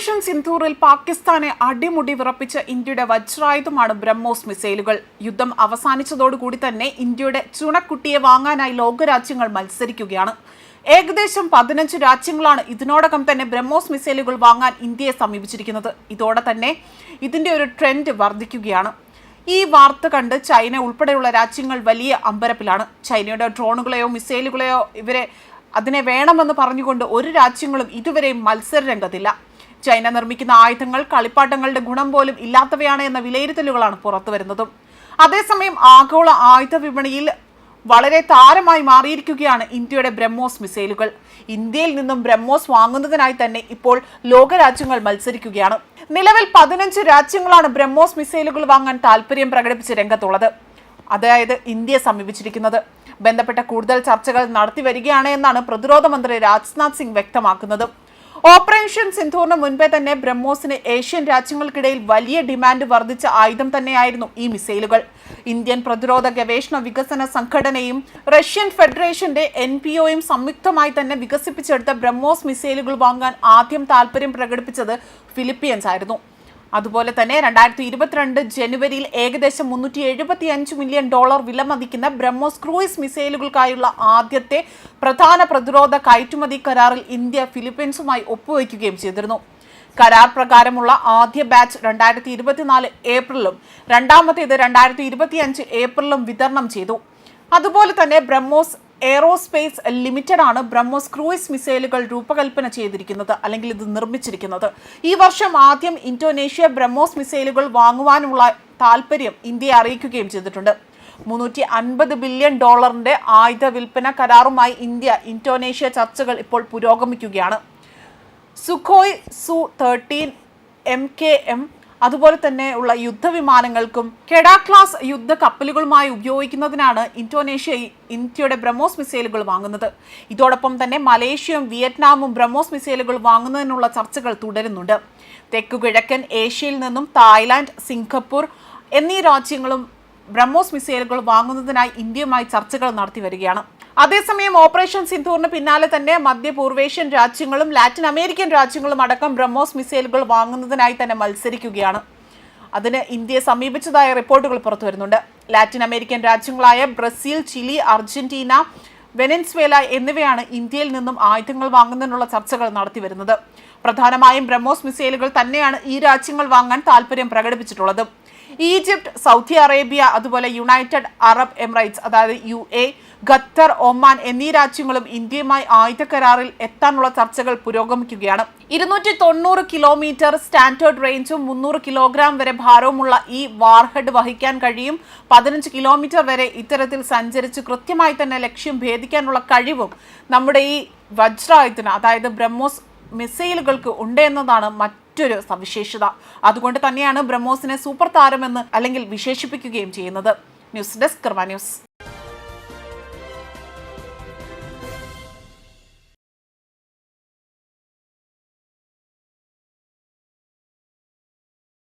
Operation സിന്ധൂറിൽ പാകിസ്ഥാനെ അടിമുടി വിറപ്പിച്ച ഇന്ത്യയുടെ വജ്രായുധമാണ് ബ്രഹ്മോസ് മിസൈലുകൾ. യുദ്ധം അവസാനിച്ചതോടുകൂടി തന്നെ ഇന്ത്യയുടെ ചുണക്കുട്ടിയെ വാങ്ങാനായി ലോകരാജ്യങ്ങൾ മത്സരിക്കുകയാണ്. ഏകദേശം 15 രാജ്യങ്ങളാണ് ഇതിനോടകം തന്നെ ബ്രഹ്മോസ് മിസൈലുകൾ വാങ്ങാൻ ഇന്ത്യയെ സമീപിച്ചിരിക്കുന്നത്. ഇതോടെ തന്നെ ഇതിന്റെ ഒരു ട്രെൻഡ് വർദ്ധിക്കുകയാണ്. ഈ വാർത്ത കണ്ട് ചൈന ഉൾപ്പെടെയുള്ള രാജ്യങ്ങൾ വലിയ അമ്പരപ്പിലാണ്. ചൈനയുടെ ഡ്രോണുകളെയോ മിസൈലുകളെയോ അതിനെ വേണമെന്ന് പറഞ്ഞുകൊണ്ട് ഒരു രാജ്യങ്ങളും ഇതുവരെയും മത്സര രംഗത്തില്ല. ചൈന നിർമ്മിക്കുന്ന ആയുധങ്ങൾ കളിപ്പാട്ടങ്ങളുടെ ഗുണം പോലും ഇല്ലാത്തവയാണ് എന്ന വിലയിരുത്തലുകളാണ് പുറത്തുവരുന്നതും. അതേസമയം ആഗോള ആയുധ വിപണിയിൽ വളരെ താരമായി മാറിയിരിക്കുകയാണ് ഇന്ത്യയുടെ ബ്രഹ്മോസ് മിസൈലുകൾ. ഇന്ത്യയിൽ നിന്നും ബ്രഹ്മോസ് വാങ്ങുന്നതിനായി തന്നെ ഇപ്പോൾ ലോകരാജ്യങ്ങൾ മത്സരിക്കുകയാണ്. നിലവിൽ 15 രാജ്യങ്ങളാണ് ബ്രഹ്മോസ് മിസൈലുകൾ വാങ്ങാൻ താല്പര്യം പ്രകടിപ്പിച്ച് രംഗത്തുള്ളത്, അതായത് ഇന്ത്യയെ സമീപിച്ചിരിക്കുന്നത്. ബന്ധപ്പെട്ട കൂടുതൽ ചർച്ചകൾ നടത്തി വരികയാണ് എന്നാണ് പ്രതിരോധ മന്ത്രി രാജ്നാഥ് സിംഗ് വ്യക്തമാക്കുന്നത്. ഓപ്പറേഷൻ സിന്ധൂറിന് മുൻപേ തന്നെ ബ്രഹ്മോസിന് ഏഷ്യൻ രാജ്യങ്ങൾക്കിടയിൽ വലിയ ഡിമാൻഡ് വർദ്ധിച്ച ആയുധം തന്നെയായിരുന്നു ഈ മിസൈലുകൾ. ഇന്ത്യൻ പ്രതിരോധ ഗവേഷണ വികസന സംഘടനയും റഷ്യൻ ഫെഡറേഷന്റെ NPOയും സംയുക്തമായി തന്നെ വികസിപ്പിച്ചെടുത്ത ബ്രഹ്മോസ് മിസൈലുകൾ വാങ്ങാൻ ആദ്യം താല്പര്യം പ്രകടിപ്പിച്ചത് ഫിലിപ്പീൻസ് ആയിരുന്നു. അതുപോലെ തന്നെ 2022 ജനുവരിയിൽ ഏകദേശം $375 മില്യൺ വിലമതിക്കുന്ന ബ്രഹ്മോസ് ക്രൂയിസ് മിസൈലുകൾക്കായുള്ള ആദ്യത്തെ പ്രധാന പ്രതിരോധ കയറ്റുമതി കരാറിൽ ഇന്ത്യ ഫിലിപ്പീൻസുമായി ഒപ്പുവയ്ക്കുകയും ചെയ്തിരുന്നു. കരാർ പ്രകാരമുള്ള ആദ്യ ബാച്ച് 2024 ഏപ്രിലും രണ്ടാമത്തേത് 2025 ഏപ്രിലും വിതരണം ചെയ്തു. അതുപോലെ തന്നെ ബ്രഹ്മോസ് എയ്റോസ്പേസ് ലിമിറ്റഡ് ആണ് ബ്രഹ്മോസ് ക്രൂയിസ് മിസൈലുകൾ രൂപകൽപ്പന ചെയ്തിരിക്കുന്നത്, അല്ലെങ്കിൽ ഇത് നിർമ്മിച്ചിരിക്കുന്നത്. ഈ വർഷം ആദ്യം ഇന്തോനേഷ്യ ബ്രഹ്മോസ് മിസൈലുകൾ വാങ്ങുവാനുള്ള താല്പര്യം ഇന്ത്യയെ അറിയിക്കുകയും ചെയ്തിട്ടുണ്ട്. $350 ബില്യൺ ആയുധ വിൽപ്പന കരാറുമായി ഇന്ത്യ ഇന്തോനേഷ്യ ചർച്ചകൾ ഇപ്പോൾ പുരോഗമിക്കുകയാണ്. സുഖോയ് Su-30 MKM അതുപോലെ തന്നെ ഉള്ള യുദ്ധവിമാനങ്ങൾക്കും കെഡ ക്ലാസ് യുദ്ധ കപ്പലുകളുമായി ഉപയോഗിക്കുന്നതിനാണ് ഇന്തോനേഷ്യ ഇന്ത്യയുടെ ബ്രഹ്മോസ് മിസൈലുകൾ വാങ്ങുന്നത്. ഇതോടൊപ്പം തന്നെ മലേഷ്യയും വിയറ്റ്നാമും ബ്രഹ്മോസ് മിസൈലുകൾ വാങ്ങുന്നതിനുള്ള ചർച്ചകൾ തുടരുന്നുണ്ട്. തെക്കുകിഴക്കൻ ഏഷ്യയിൽ നിന്നും തായ്ലാന്റ്, സിംഗപ്പൂർ എന്നീ രാജ്യങ്ങളും ബ്രഹ്മോസ് മിസൈലുകൾ വാങ്ങുന്നതിനായി ഇന്ത്യയുമായി ചർച്ചകൾ നടത്തി വരികയാണ്. അതേസമയം ഓപ്പറേഷൻ സിന്ധൂറിന് പിന്നാലെ തന്നെ മധ്യപൂർവേഷ്യൻ രാജ്യങ്ങളും ലാറ്റിൻ അമേരിക്കൻ രാജ്യങ്ങളും അടക്കം ബ്രഹ്മോസ് മിസൈലുകൾ വാങ്ങുന്നതിനായി തന്നെ മത്സരിക്കുകയാണ്. അതിന് ഇന്ത്യയെ സമീപിച്ചതായ റിപ്പോർട്ടുകൾ പുറത്തുവരുന്നുണ്ട്. ലാറ്റിൻ അമേരിക്കൻ രാജ്യങ്ങളായ ബ്രസീൽ, ചിലി, അർജന്റീന, വെനസ്വേല എന്നിവയാണ് ഇന്ത്യയിൽ നിന്നും ആയുധങ്ങൾ വാങ്ങുന്നതിനുള്ള ചർച്ചകൾ നടത്തി വരുന്നത്. പ്രധാനമായും ബ്രഹ്മോസ് മിസൈലുകൾ തന്നെയാണ് ഈ രാജ്യങ്ങൾ വാങ്ങാൻ താല്പര്യം പ്രകടിപ്പിച്ചിട്ടുള്ളത്. ഈജിപ്ത്, സൗദി അറേബ്യ, അതുപോലെ യുണൈറ്റഡ് അറബ് എമിറേറ്റ്സ് അതായത് UAE, ഖത്തർ, ഒമാൻ എന്നീ രാജ്യങ്ങളും ഇന്ത്യയുമായി ആയുധ കരാറിൽ എത്താനുള്ള ചർച്ചകൾ പുരോഗമിക്കുകയാണ്. 290 കിലോമീറ്റർ സ്റ്റാൻഡേർഡ് റേഞ്ചും 300 കിലോഗ്രാം വരെ ഭാരവുമുള്ള ഈ വാർഹെഡ് വഹിക്കാൻ കഴിയും. 15 കിലോമീറ്റർ വരെ ഇത്തരത്തിൽ സഞ്ചരിച്ച് കൃത്യമായി തന്നെ ലക്ഷ്യം ഭേദിക്കാനുള്ള കഴിവും നമ്മുടെ ഈ വജ്രായുധത്തിന് അതായത് ബ്രഹ്മോസ് മിസൈലുകൾക്ക് ഉണ്ട് എന്നതാണ് മറ്റൊരു സവിശേഷത. അതുകൊണ്ട് തന്നെയാണ് ബ്രഹ്മോസിനെ സൂപ്പർ താരമെന്ന് അല്ലെങ്കിൽ വിശേഷിപ്പിക്കുകയും ചെയ്യുന്നത്. ന്യൂസ് ഡെസ്ക് കർമ്മ ന്യൂസ്.